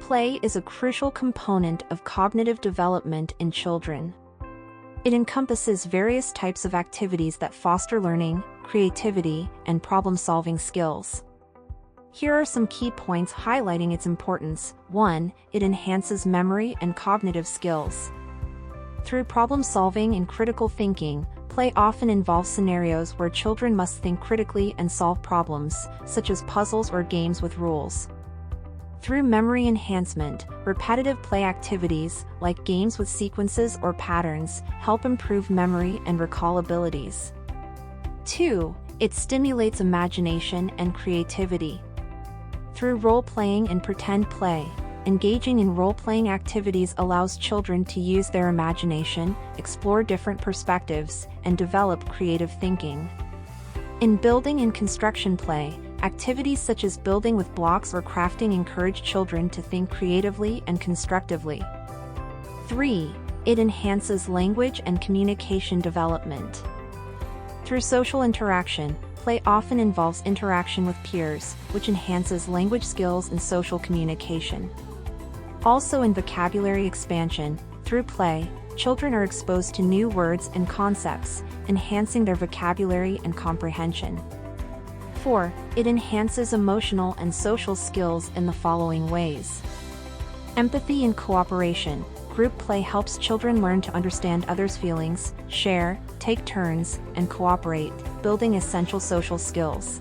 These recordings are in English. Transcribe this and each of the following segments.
Play is a crucial component of cognitive development in children. It encompasses various types of activities that foster learning, creativity, and problem-solving skills. Here are some key points highlighting its importance. 1. It enhances memory and cognitive skills. Through problem-solving and critical thinking, play often involves scenarios where children must think critically and solve problems, such as puzzles or games with rules. Through memory enhancement, repetitive play activities, like games with sequences or patterns, help improve memory and recall abilities. 2. It stimulates imagination and creativity. Through role-playing and pretend play, engaging in role-playing activities allows children to use their imagination, explore different perspectives, and develop creative thinking. In building and construction play, activities such as building with blocks or crafting encourage children to think creatively and constructively. 3. It enhances language and communication development. Through social interaction, play often involves interaction with peers, which enhances language skills and social communication. Also in vocabulary expansion, through play, children are exposed to new words and concepts, enhancing their vocabulary and comprehension. 4. It enhances emotional and social skills in the following ways. Empathy and cooperation. Group play helps children learn to understand others' feelings, share, take turns, and cooperate, building essential social skills.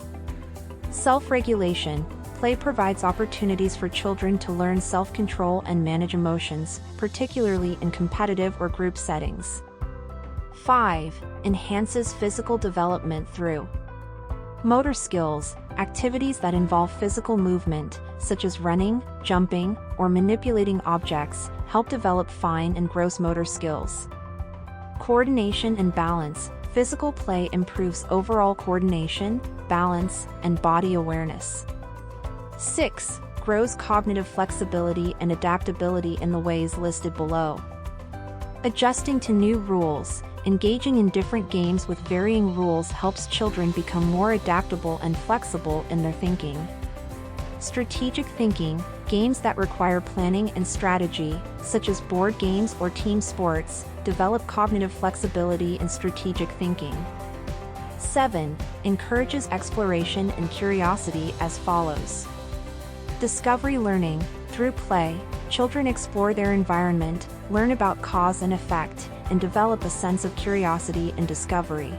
Self-regulation. Play provides opportunities for children to learn self-control and manage emotions, particularly in competitive or group settings. 5. Enhances physical development through motor skills. Activities that involve physical movement, such as running, jumping, or manipulating objects, help develop fine and gross motor skills. Coordination and balance. Physical play improves overall coordination, balance, and body awareness. 6. Grows cognitive flexibility and adaptability in the ways listed below. Adjusting to new rules. Engaging in different games with varying rules helps children become more adaptable and flexible in their thinking. Strategic thinking. Games that require planning and strategy, such as board games or team sports, develop cognitive flexibility and strategic thinking. 7. Encourages exploration and curiosity as follows. Discovery learning. Through play, children explore their environment, learn about cause and effect, and develop a sense of curiosity and discovery.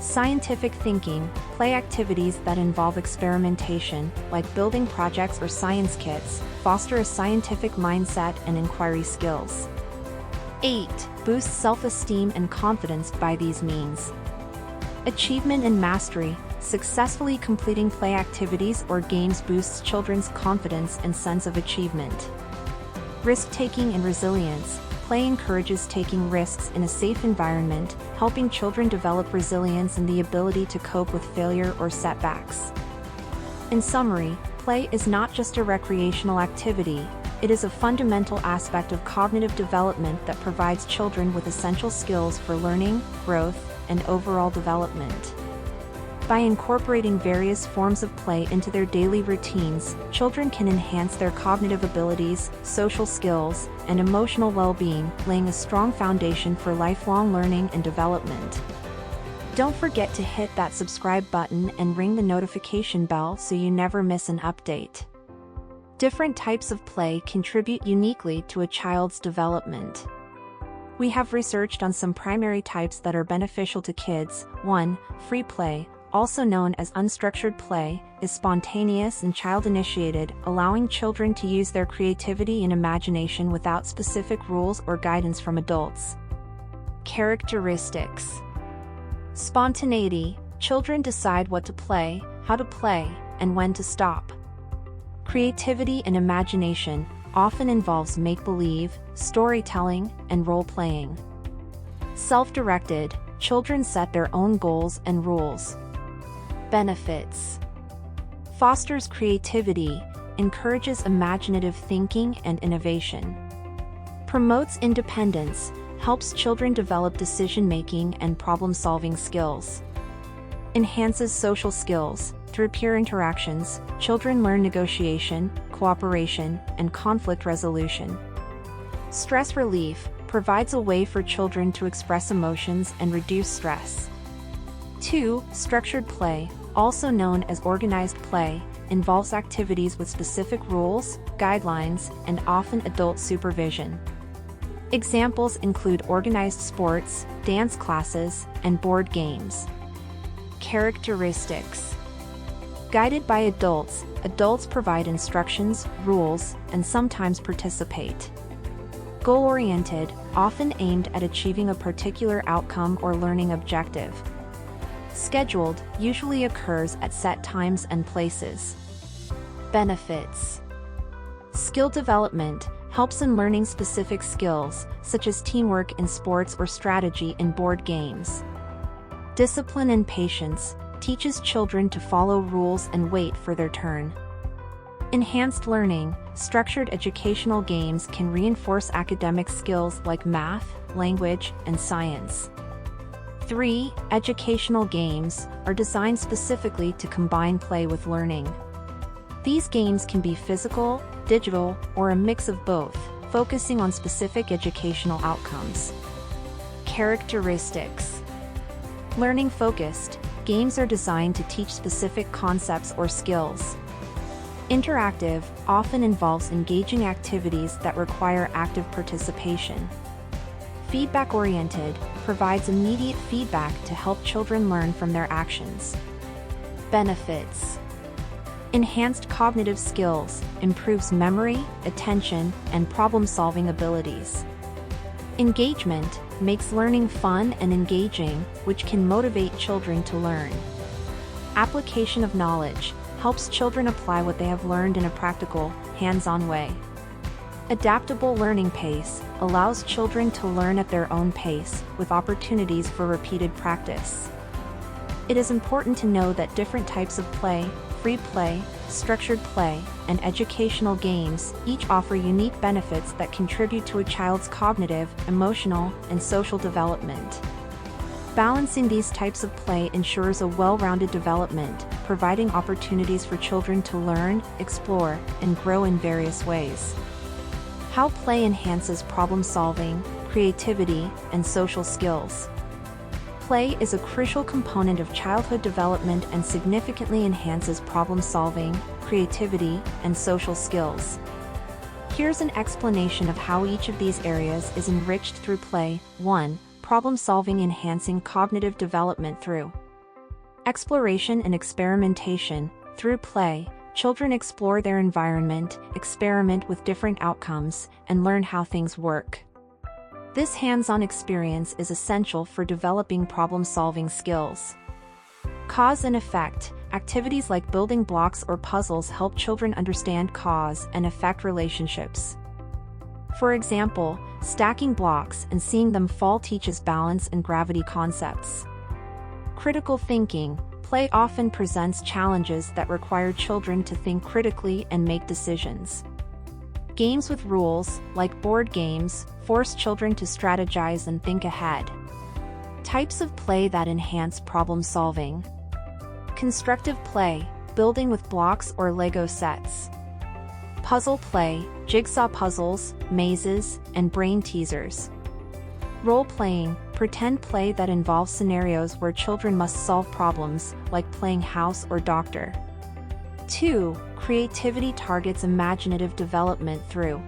Scientific thinking. Play activities that involve experimentation, like building projects or science kits, foster a scientific mindset and inquiry skills. 8. Boosts self-esteem and confidence by these means. Achievement and mastery. Successfully completing play activities or games boosts children's confidence and sense of achievement. Risk-taking and resilience. Play encourages taking risks in a safe environment, helping children develop resilience and the ability to cope with failure or setbacks. In summary, play is not just a recreational activity, it is a fundamental aspect of cognitive development that provides children with essential skills for learning, growth, and overall development. By incorporating various forms of play into their daily routines, children can enhance their cognitive abilities, social skills, and emotional well-being, laying a strong foundation for lifelong learning and development. Don't forget to hit that subscribe button and ring the notification bell so you never miss an update. Different types of play contribute uniquely to a child's development. We have researched on some primary types that are beneficial to kids. 1. Free play, also known as unstructured play, is spontaneous and child-initiated, allowing children to use their creativity and imagination without specific rules or guidance from adults. Characteristics. Spontaneity. Children decide what to play, how to play, and when to stop. Creativity and imagination often involves make-believe, storytelling, and role-playing. Self-directed. Children set their own goals and rules. Benefits. Fosters creativity, encourages imaginative thinking and innovation. Promotes independence, helps children develop decision-making and problem-solving skills. Enhances social skills. Through peer interactions, children learn negotiation, cooperation, and conflict resolution. Stress relief provides a way for children to express emotions and reduce stress. 2. Structured play, also known as organized play, involves activities with specific rules, guidelines, and often adult supervision. Examples include organized sports, dance classes, and board games. Characteristics. Guided by adults, adults provide instructions, rules, and sometimes participate. Goal-oriented, often aimed at achieving a particular outcome or learning objective. Scheduled, usually occurs at set times and places. Benefits. Skill development helps in learning specific skills, such as teamwork in sports or strategy in board games. Discipline and patience teaches children to follow rules and wait for their turn. Enhanced learning, structured educational games can reinforce academic skills like math, language, and science. 3. Educational games are designed specifically to combine play with learning. These games can be physical, digital, or a mix of both, focusing on specific educational outcomes. Characteristics. Learning-focused, games are designed to teach specific concepts or skills. Interactive often involves engaging activities that require active participation. Feedback-oriented provides immediate feedback to help children learn from their actions. Benefits. Enhanced cognitive skills, improves memory, attention, and problem-solving abilities. Engagement makes learning fun and engaging, which can motivate children to learn. Application of knowledge helps children apply what they have learned in a practical, hands-on way. Adaptable learning pace allows children to learn at their own pace, with opportunities for repeated practice. It is important to know that different types of play, free play, structured play, and educational games each offer unique benefits that contribute to a child's cognitive, emotional, and social development. Balancing these types of play ensures a well-rounded development, providing opportunities for children to learn, explore, and grow in various ways. How play enhances problem-solving, creativity, and social skills. Play is a crucial component of childhood development and significantly enhances problem-solving, creativity, and social skills. Here's an explanation of how each of these areas is enriched through play. 1. Problem-solving enhancing cognitive development through exploration and experimentation. Through play, children explore their environment, experiment with different outcomes, and learn how things work. This hands-on experience is essential for developing problem-solving skills. Cause and effect. Activities like building blocks or puzzles help children understand cause and effect relationships. For example, stacking blocks and seeing them fall teaches balance and gravity concepts. Critical thinking. Play often presents challenges that require children to think critically and make decisions. Games with rules, like board games, force children to strategize and think ahead. Types of play that enhance problem solving. Constructive play, building with blocks or Lego sets. Puzzle play, jigsaw puzzles, mazes, and brain teasers. Role-playing, pretend play that involves scenarios where children must solve problems, like playing house or doctor. 2. Creativity targets imaginative development through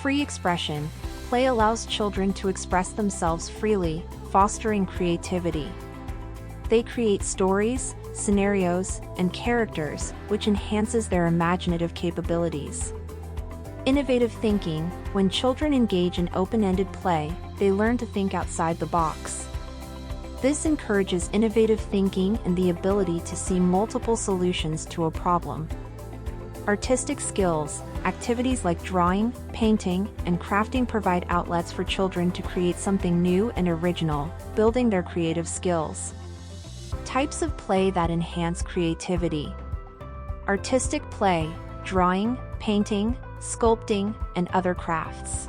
free expression. Play allows children to express themselves freely, fostering creativity. They create stories, scenarios, and characters, which enhances their imaginative capabilities. Innovative thinking. When children engage in open-ended play, they learn to think outside the box. This encourages innovative thinking and the ability to see multiple solutions to a problem. Artistic skills. Activities like drawing, painting, and crafting provide outlets for children to create something new and original, building their creative skills. Types of play that enhance creativity. Artistic play, drawing, painting, sculpting, and other crafts.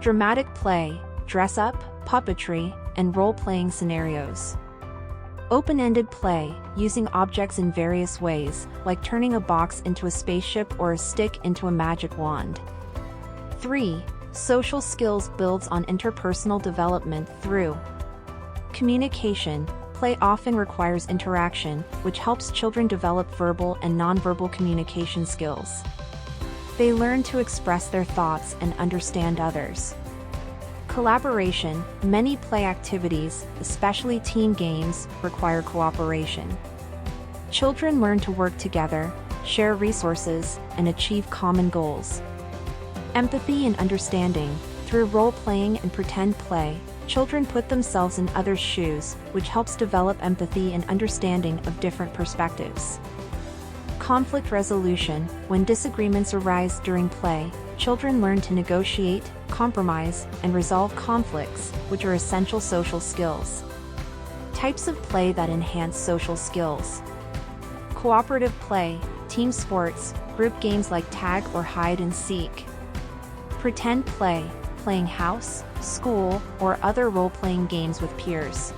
Dramatic play, dress-up, puppetry, and role-playing scenarios. Open-ended play, using objects in various ways, like turning a box into a spaceship or a stick into a magic wand. 3. Social skills builds on interpersonal development through communication. Play often requires interaction, which helps children develop verbal and nonverbal communication skills. They learn to express their thoughts and understand others. Collaboration. Many play activities, especially team games, require cooperation. Children learn to work together, share resources, and achieve common goals. Empathy and understanding. Through role-playing and pretend play, children put themselves in others' shoes, which helps develop empathy and understanding of different perspectives. Conflict resolution. When disagreements arise during play, children learn to negotiate, compromise, and resolve conflicts, which are essential social skills. Types of play that enhance social skills. Cooperative play, team sports, group games like tag or hide and seek. Pretend play, playing house, school, or other role-playing games with peers.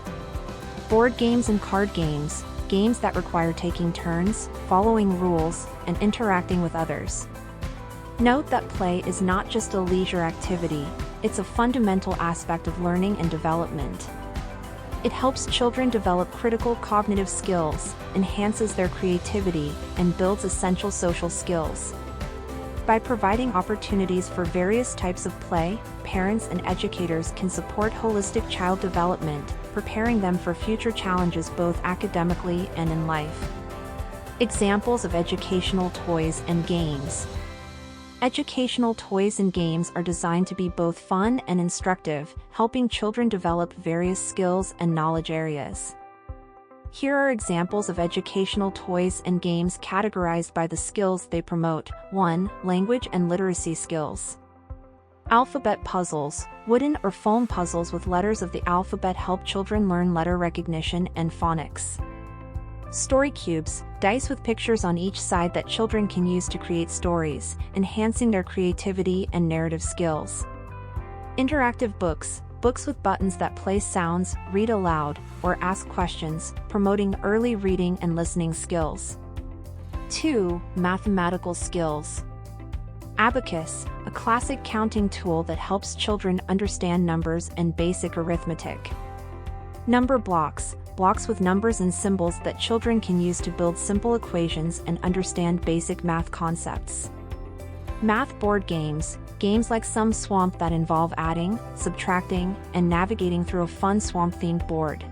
Board games and card games, games that require taking turns, following rules, and interacting with others. Note that play is not just a leisure activity, it's a fundamental aspect of learning and development. It helps children develop critical cognitive skills, enhances their creativity, and builds essential social skills. By providing opportunities for various types of play, parents and educators can support holistic child development, preparing them for future challenges both academically and in life. Examples of educational toys and games. Educational toys and games are designed to be both fun and instructive, helping children develop various skills and knowledge areas. Here are examples of educational toys and games categorized by the skills they promote. 1. Language and literacy skills. Alphabet puzzles. Wooden or foam puzzles with letters of the alphabet help children learn letter recognition and phonics. Story cubes. Dice with pictures on each side that children can use to create stories, enhancing their creativity and narrative skills. Interactive books. Books with buttons that play sounds, read aloud, or ask questions, promoting early reading and listening skills. 2. Mathematical skills. Abacus, a classic counting tool that helps children understand numbers and basic arithmetic. Number blocks, blocks with numbers and symbols that children can use to build simple equations and understand basic math concepts. Math board games, games like Some Swamp that involve adding, subtracting, and navigating through a fun swamp-themed board.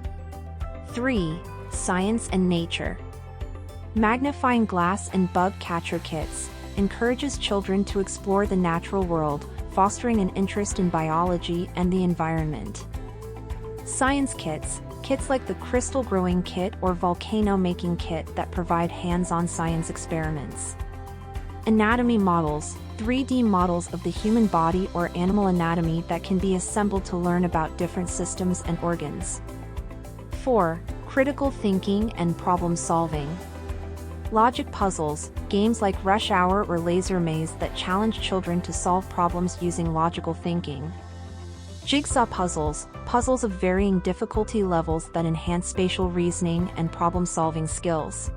3. Science and nature. Magnifying glass and bug catcher kits encourages children to explore the natural world, fostering an interest in biology and the environment. Science kits, kits like the crystal growing kit or volcano making kit that provide hands-on science experiments. Anatomy models, 3D models of the human body or animal anatomy that can be assembled to learn about different systems and organs. 4. Critical thinking and problem solving. Logic puzzles, games like Rush Hour or Laser Maze that challenge children to solve problems using logical thinking. Jigsaw puzzles, puzzles of varying difficulty levels that enhance spatial reasoning and problem-solving skills.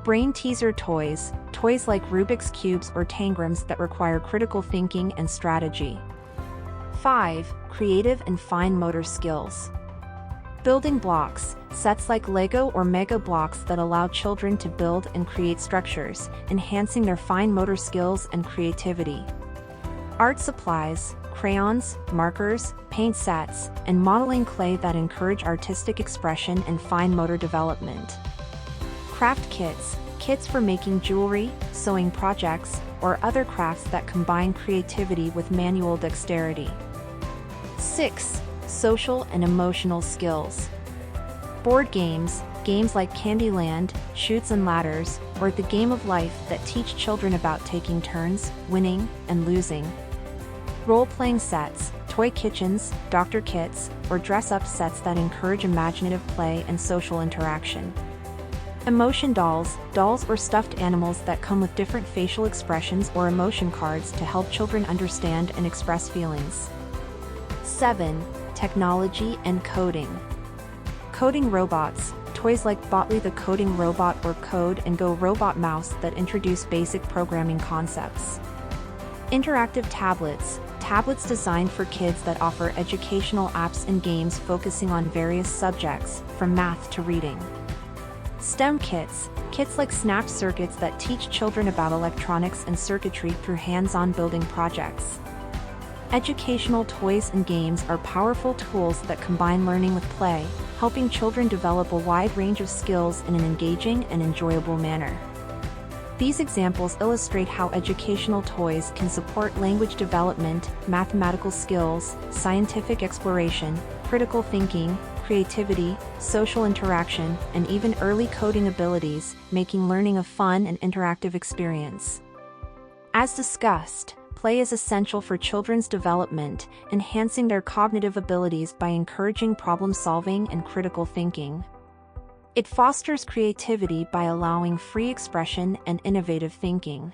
Brain teaser toys, toys like Rubik's Cubes or Tangrams that require critical thinking and strategy. 5. Creative and fine motor skills. Building blocks, sets like Lego or Mega blocks that allow children to build and create structures, enhancing their fine motor skills and creativity. Art supplies, crayons, markers, paint sets, and modeling clay that encourage artistic expression and fine motor development. Craft kits, kits for making jewelry, sewing projects, or other crafts that combine creativity with manual dexterity. 6. Social and emotional skills. Board games, games like Candyland, Chutes and Ladders, or The Game of Life that teach children about taking turns, winning, and losing. Role-playing sets, toy kitchens, doctor kits, or dress-up sets that encourage imaginative play and social interaction. Emotion dolls, dolls or stuffed animals that come with different facial expressions or emotion cards to help children understand and express feelings. 7. Technology and coding. Coding robots, toys like Botley the coding robot or Code and Go robot mouse that introduce basic programming concepts. Interactive tablets, tablets designed for kids that offer educational apps and games focusing on various subjects, from math to reading. STEM kits, kits like Snap circuits that teach children about electronics and circuitry through hands-on building projects. Educational toys and games are powerful tools that combine learning with play, helping children develop a wide range of skills in an engaging and enjoyable manner. These examples illustrate how educational toys can support language development, mathematical skills, scientific exploration, critical thinking, creativity, social interaction, and even early coding abilities, making learning a fun and interactive experience. As discussed, play is essential for children's development, enhancing their cognitive abilities by encouraging problem-solving and critical thinking. It fosters creativity by allowing free expression and innovative thinking.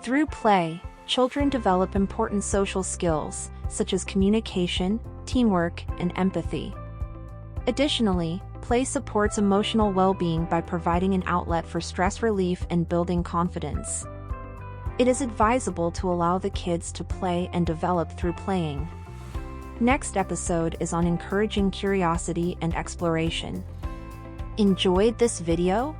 Through play, children develop important social skills, such as communication, teamwork, and empathy. Additionally, play supports emotional well-being by providing an outlet for stress relief and building confidence. It is advisable to allow the kids to play and develop through playing. Next episode is on encouraging curiosity and exploration. Enjoyed this video?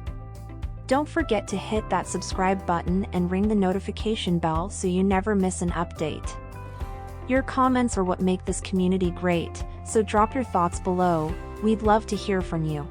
Don't forget to hit that subscribe button and ring the notification bell so you never miss an update. Your comments are what make this community great, so drop your thoughts below. We'd love to hear from you.